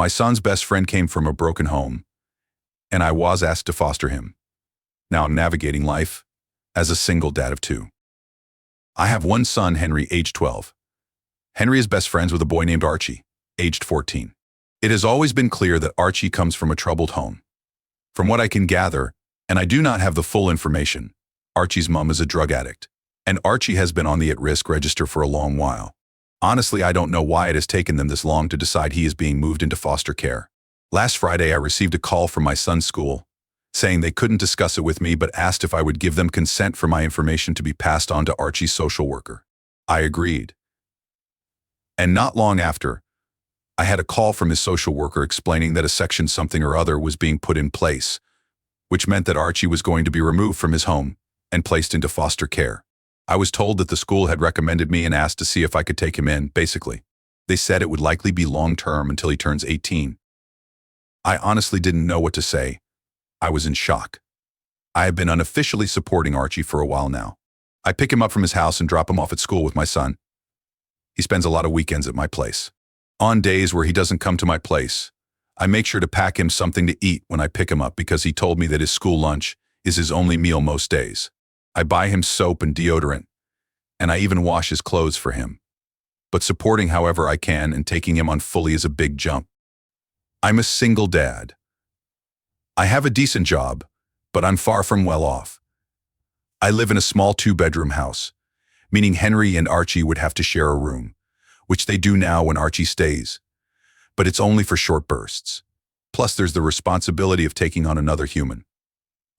My son's best friend came from a broken home, and I was asked to foster him. Now I'm navigating life as a single dad of 2. I have one son, Henry, aged 12. Henry is best friends with a boy named Archie, aged 14. It has always been clear that Archie comes from a troubled home. From what I can gather, and I do not have the full information, Archie's mom is a drug addict, and Archie has been on the at-risk register for a long while. Honestly, I don't know why it has taken them this long to decide he is being moved into foster care. Last Friday, I received a call from my son's school, saying they couldn't discuss it with me but asked if I would give them consent for my information to be passed on to Archie's social worker. I agreed. And not long after, I had a call from his social worker explaining that a section something or other was being put in place, which meant that Archie was going to be removed from his home and placed into foster care. I was told that the school had recommended me and asked to see if I could take him in, basically. They said it would likely be long-term until he turns 18. I honestly didn't know what to say. I was in shock. I have been unofficially supporting Archie for a while now. I pick him up from his house and drop him off at school with my son. He spends a lot of weekends at my place. On days where he doesn't come to my place, I make sure to pack him something to eat when I pick him up because he told me that his school lunch is his only meal most days. I buy him soap and deodorant, and I even wash his clothes for him. But supporting however I can and taking him on fully is a big jump. I'm a single dad. I have a decent job, but I'm far from well off. I live in a small 2-bedroom house, meaning Henry and Archie would have to share a room, which they do now when Archie stays. But it's only for short bursts. Plus, there's the responsibility of taking on another human.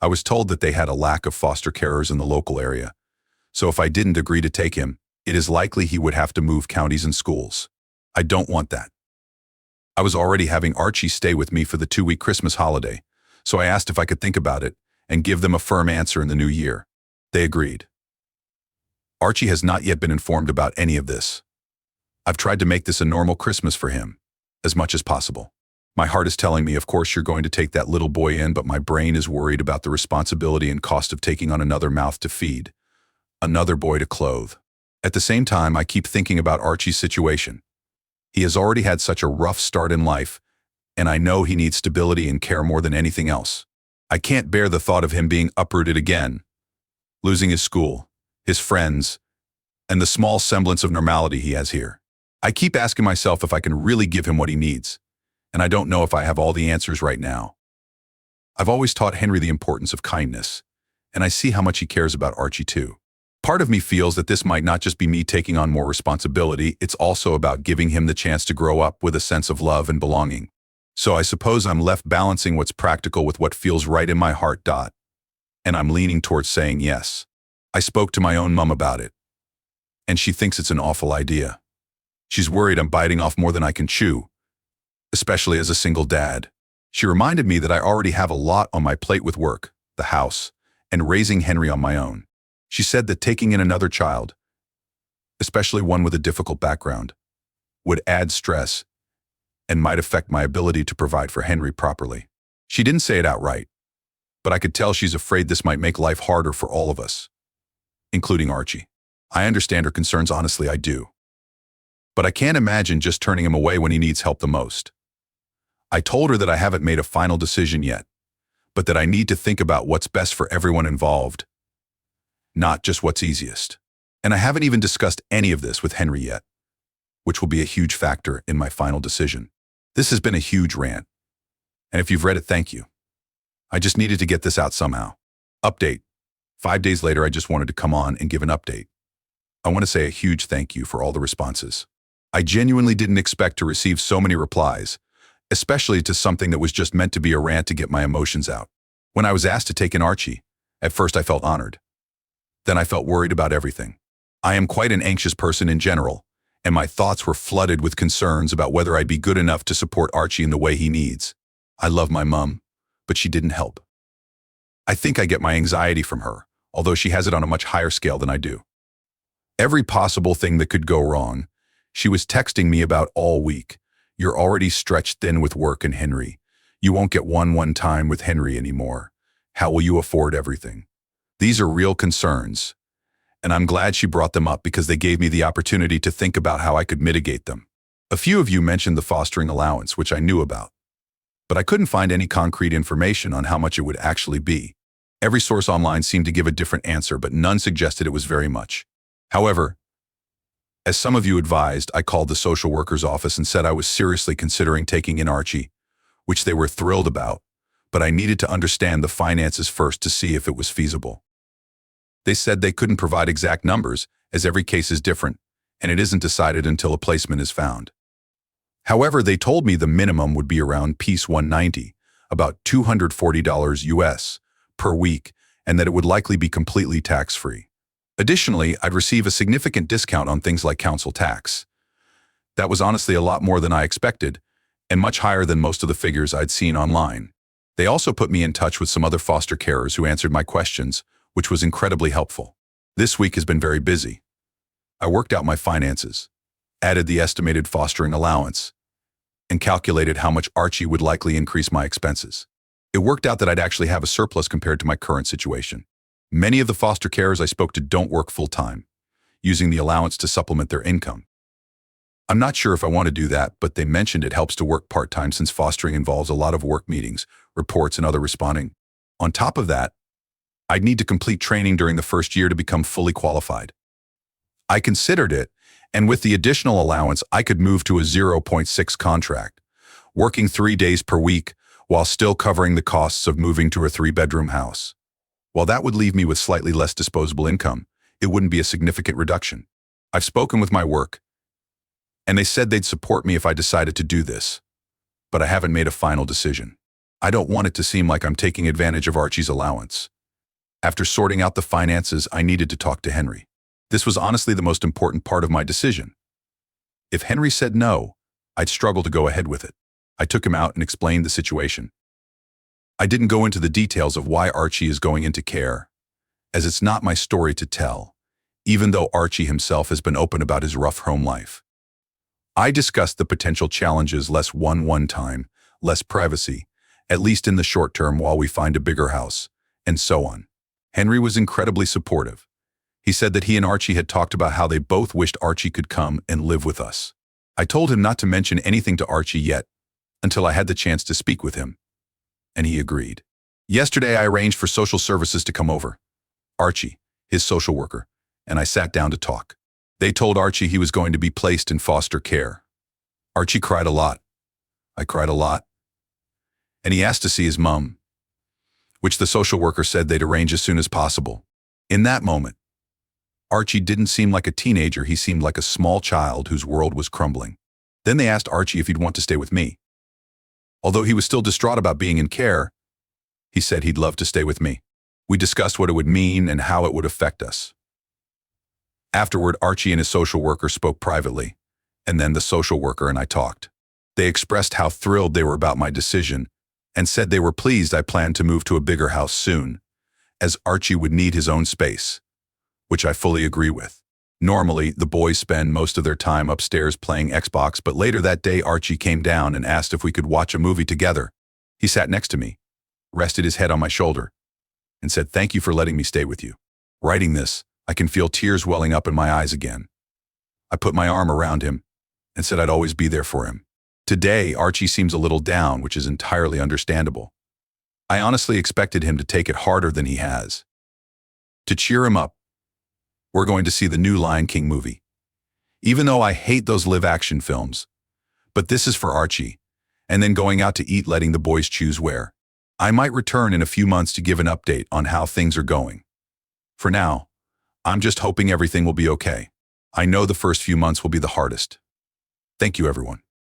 I was told that they had a lack of foster carers in the local area, so if I didn't agree to take him, it is likely he would have to move counties and schools. I don't want that. I was already having Archie stay with me for the 2-week Christmas holiday, so I asked if I could think about it and give them a firm answer in the new year. They agreed. Archie has not yet been informed about any of this. I've tried to make this a normal Christmas for him, as much as possible. My heart is telling me, of course, you're going to take that little boy in, but my brain is worried about the responsibility and cost of taking on another mouth to feed, another boy to clothe. At the same time, I keep thinking about Archie's situation. He has already had such a rough start in life, and I know he needs stability and care more than anything else. I can't bear the thought of him being uprooted again, losing his school, his friends, and the small semblance of normality he has here. I keep asking myself if I can really give him what he needs, and I don't know if I have all the answers right now. I've always taught Henry the importance of kindness, and I see how much he cares about Archie too. Part of me feels that this might not just be me taking on more responsibility, it's also about giving him the chance to grow up with a sense of love and belonging. So I suppose I'm left balancing what's practical with what feels right in my heart. And I'm leaning towards saying yes. I spoke to my own mom about it, and she thinks it's an awful idea. She's worried I'm biting off more than I can chew, especially as a single dad. She reminded me that I already have a lot on my plate with work, the house, and raising Henry on my own. She said that taking in another child, especially one with a difficult background, would add stress and might affect my ability to provide for Henry properly. She didn't say it outright, but I could tell she's afraid this might make life harder for all of us, including Archie. I understand her concerns, honestly, I do. But I can't imagine just turning him away when he needs help the most. I told her that I haven't made a final decision yet, but that I need to think about what's best for everyone involved, not just what's easiest. And I haven't even discussed any of this with Henry yet, which will be a huge factor in my final decision. This has been a huge rant, and if you've read it, thank you. I just needed to get this out somehow. Update. 5 days later, I just wanted to come on and give an update. I want to say a huge thank you for all the responses. I genuinely didn't expect to receive so many replies, especially to something that was just meant to be a rant to get my emotions out. When I was asked to take in Archie, at first I felt honored. Then I felt worried about everything. I am quite an anxious person in general, and my thoughts were flooded with concerns about whether I'd be good enough to support Archie in the way he needs. I love my mom, but she didn't help. I think I get my anxiety from her, although she has it on a much higher scale than I do. Every possible thing that could go wrong, she was texting me about all week. You're already stretched thin with work and Henry. You won't get one time with Henry anymore. How will you afford everything? These are real concerns, and I'm glad she brought them up because they gave me the opportunity to think about how I could mitigate them. A few of you mentioned the fostering allowance, which I knew about, but I couldn't find any concrete information on how much it would actually be. Every source online seemed to give a different answer, but none suggested it was very much. However, as some of you advised, I called the social worker's office and said I was seriously considering taking in Archie, which they were thrilled about, but I needed to understand the finances first to see if it was feasible. They said they couldn't provide exact numbers, as every case is different, and it isn't decided until a placement is found. However, they told me the minimum would be around piece 190, about $240 US, per week, and that it would likely be completely tax-free. Additionally, I'd receive a significant discount on things like council tax. That was honestly a lot more than I expected, and much higher than most of the figures I'd seen online. They also put me in touch with some other foster carers who answered my questions, which was incredibly helpful. This week has been very busy. I worked out my finances, added the estimated fostering allowance, and calculated how much Archie would likely increase my expenses. It worked out that I'd actually have a surplus compared to my current situation. Many of the foster carers I spoke to don't work full-time, using the allowance to supplement their income. I'm not sure if I want to do that, but they mentioned it helps to work part-time since fostering involves a lot of work meetings, reports, and other responding. On top of that, I'd need to complete training during the first year to become fully qualified. I considered it, and with the additional allowance, I could move to a 0.6 contract, working 3 days per week while still covering the costs of moving to a 3-bedroom house. While that would leave me with slightly less disposable income, it wouldn't be a significant reduction. I've spoken with my work, and they said they'd support me if I decided to do this, but I haven't made a final decision. I don't want it to seem like I'm taking advantage of Archie's allowance. After sorting out the finances, I needed to talk to Henry. This was honestly the most important part of my decision. If Henry said no, I'd struggle to go ahead with it. I took him out and explained the situation. I didn't go into the details of why Archie is going into care, as it's not my story to tell, even though Archie himself has been open about his rough home life. I discussed the potential challenges: less one-on-one time, less privacy, at least in the short term while we find a bigger house, and so on. Henry was incredibly supportive. He said that he and Archie had talked about how they both wished Archie could come and live with us. I told him not to mention anything to Archie yet, until I had the chance to speak with him, and he agreed. Yesterday, I arranged for social services to come over. Archie, his social worker, and I sat down to talk. They told Archie he was going to be placed in foster care. Archie cried a lot. I cried a lot. And he asked to see his mom, which the social worker said they'd arrange as soon as possible. In that moment, Archie didn't seem like a teenager, he seemed like a small child whose world was crumbling. Then they asked Archie if he'd want to stay with me. Although he was still distraught about being in care, he said he'd love to stay with me. We discussed what it would mean and how it would affect us. Afterward, Archie and his social worker spoke privately, and then the social worker and I talked. They expressed how thrilled they were about my decision and said they were pleased I planned to move to a bigger house soon, as Archie would need his own space, which I fully agree with. Normally, the boys spend most of their time upstairs playing Xbox, but later that day Archie came down and asked if we could watch a movie together. He sat next to me, rested his head on my shoulder, and said, "Thank you for letting me stay with you." Writing this, I can feel tears welling up in my eyes again. I put my arm around him and said I'd always be there for him. Today, Archie seems a little down, which is entirely understandable. I honestly expected him to take it harder than he has. To cheer him up, we're going to see the new Lion King movie. Even though I hate those live-action films, but this is for Archie, and then going out to eat, letting the boys choose where. I might return in a few months to give an update on how things are going. For now, I'm just hoping everything will be okay. I know the first few months will be the hardest. Thank you, everyone.